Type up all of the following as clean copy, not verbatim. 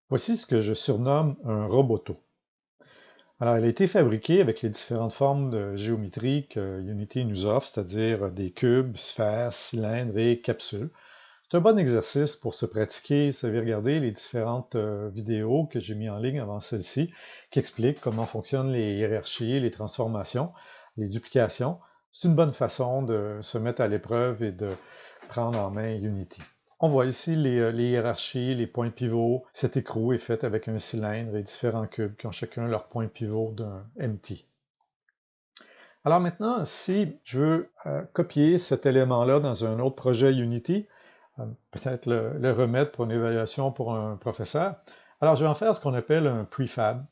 Voici ce que je surnomme un roboto. Alors, il a été fabriqué avec les différentes formes de géométrie que Unity nous offre, c'est-à-dire des cubes, sphères, cylindres et capsules. C'est un bon exercice pour se pratiquer. Vous savez regarder les différentes vidéos que j'ai mis en ligne avant celle-ci, qui expliquent comment fonctionnent les hiérarchies, les transformations, les duplications. C'est une bonne façon de se mettre à l'épreuve et de prendre en main Unity. On voit ici les hiérarchies, les points pivots. Cet écrou est fait avec un cylindre et différents cubes qui ont chacun leur point pivot d'un empty. Alors maintenant, si je veux copier cet élément-là dans un autre projet Unity, peut-être le remettre pour une évaluation pour un professeur, alors je vais en faire ce qu'on appelle un prefab.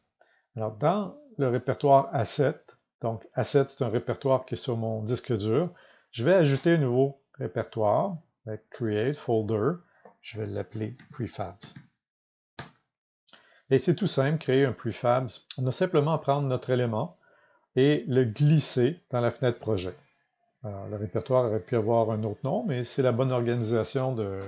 Alors dans le répertoire Asset, donc Asset c'est un répertoire qui est sur mon disque dur, je vais ajouter un nouveau répertoire avec Create Folder, je vais l'appeler Prefabs. Et c'est tout simple, créer un prefabs. On a simplement à prendre notre élément et le glisser dans la fenêtre projet. Alors, le répertoire aurait pu avoir un autre nom, mais c'est la bonne organisation de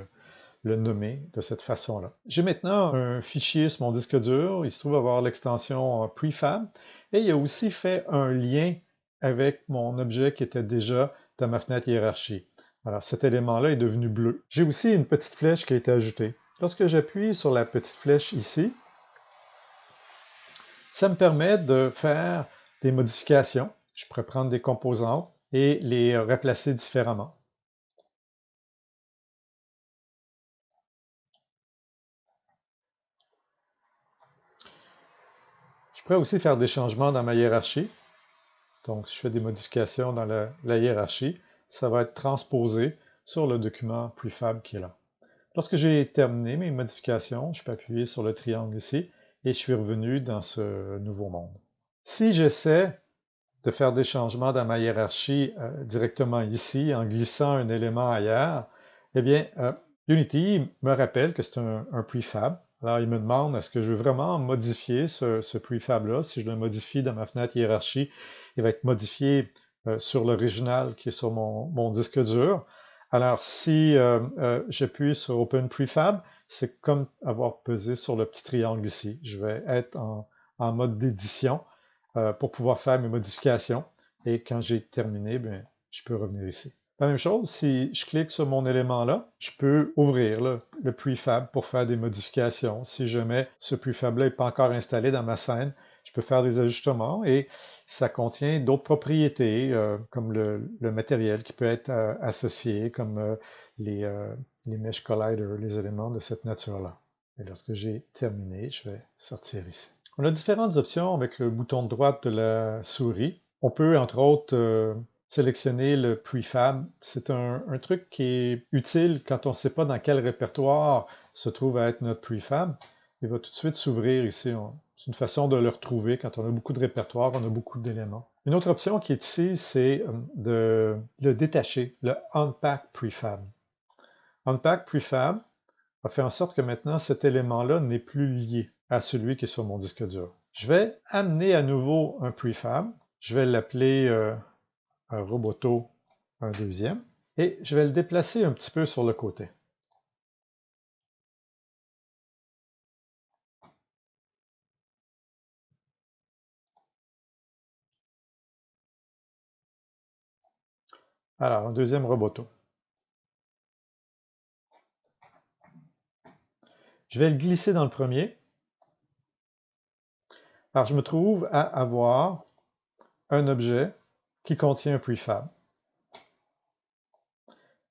le nommer de cette façon-là. J'ai maintenant un fichier sur mon disque dur, il se trouve avoir l'extension prefab, et il a aussi fait un lien avec mon objet qui était déjà dans ma fenêtre hiérarchie. Alors cet élément-là est devenu bleu. J'ai aussi une petite flèche qui a été ajoutée. Lorsque j'appuie sur la petite flèche ici, ça me permet de faire des modifications. Je pourrais prendre des composantes et les replacer différemment. Je pourrais aussi faire des changements dans ma hiérarchie. Donc, si je fais des modifications dans la hiérarchie, ça va être transposé sur le document prefab qui est là. Lorsque j'ai terminé mes modifications, je peux appuyer sur le triangle ici et je suis revenu dans ce nouveau monde. Si j'essaie de faire des changements dans ma hiérarchie directement ici, en glissant un élément ailleurs, eh bien, Unity me rappelle que c'est un prefab. Alors, il me demande est-ce que je veux vraiment modifier ce prefab-là. Si je le modifie dans ma fenêtre hiérarchie, il va être modifié sur l'original qui est sur mon disque dur. Alors, si j'appuie sur Open Prefab, c'est comme avoir pesé sur le petit triangle ici. Je vais être en mode d'édition pour pouvoir faire mes modifications. Et quand j'ai terminé, bien, je peux revenir ici. La même chose, si je clique sur mon élément là, je peux ouvrir le prefab pour faire des modifications. Si jamais ce prefab-là n'est pas encore installé dans ma scène, je peux faire des ajustements et ça contient d'autres propriétés comme le matériel qui peut être associé, comme les mesh colliders, les éléments de cette nature-là. Et lorsque j'ai terminé, je vais sortir ici. On a différentes options avec le bouton de droite de la souris. On peut, entre autres, sélectionner le prefab. C'est un truc qui est utile quand on ne sait pas dans quel répertoire se trouve à être notre prefab. Il va tout de suite s'ouvrir ici. C'est une façon de le retrouver quand on a beaucoup de répertoire, on a beaucoup d'éléments. Une autre option qui est ici, c'est de le détacher, le Unpack Prefab. Unpack Prefab a fait en sorte que maintenant cet élément-là n'est plus lié à celui qui est sur mon disque dur. Je vais amener à nouveau un prefab. Je vais l'appeler un roboto, un deuxième, et je vais le déplacer un petit peu sur le côté. Alors, un deuxième roboto. Je vais le glisser dans le premier. Alors, je me trouve à avoir un objet qui contient un prefab.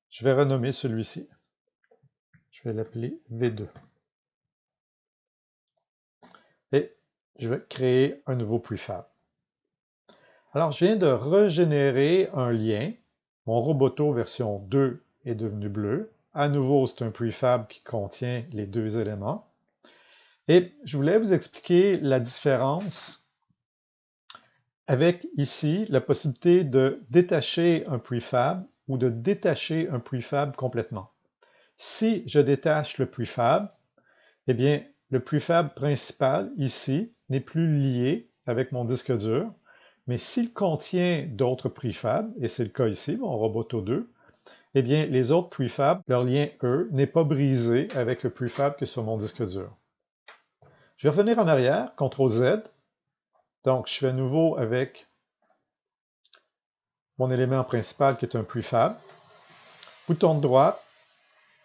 Je vais renommer celui-ci. Je vais l'appeler V2. Et je vais créer un nouveau prefab. Alors, je viens de régénérer un lien. Mon roboto version 2 est devenu bleu. À nouveau, c'est un prefab qui contient les deux éléments. Et je voulais vous expliquer la différence avec ici la possibilité de détacher un prefab ou de détacher un prefab complètement. Si je détache le prefab, eh bien, le prefab principal ici n'est plus lié avec mon disque dur, mais s'il contient d'autres prefabs, et c'est le cas ici, mon Roboto 2, eh bien, les autres prefabs, leur lien, eux, n'est pas brisé avec le prefab qui est sur mon disque dur. Je vais revenir en arrière, CTRL-Z. Donc, je suis à nouveau avec mon élément principal qui est un prefab. Bouton droit,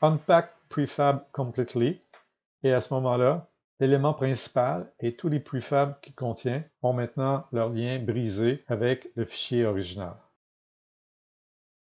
Unpack Prefab Completely. Et à ce moment-là, l'élément principal et tous les prefabs qu'il contient ont maintenant leur lien brisé avec le fichier original.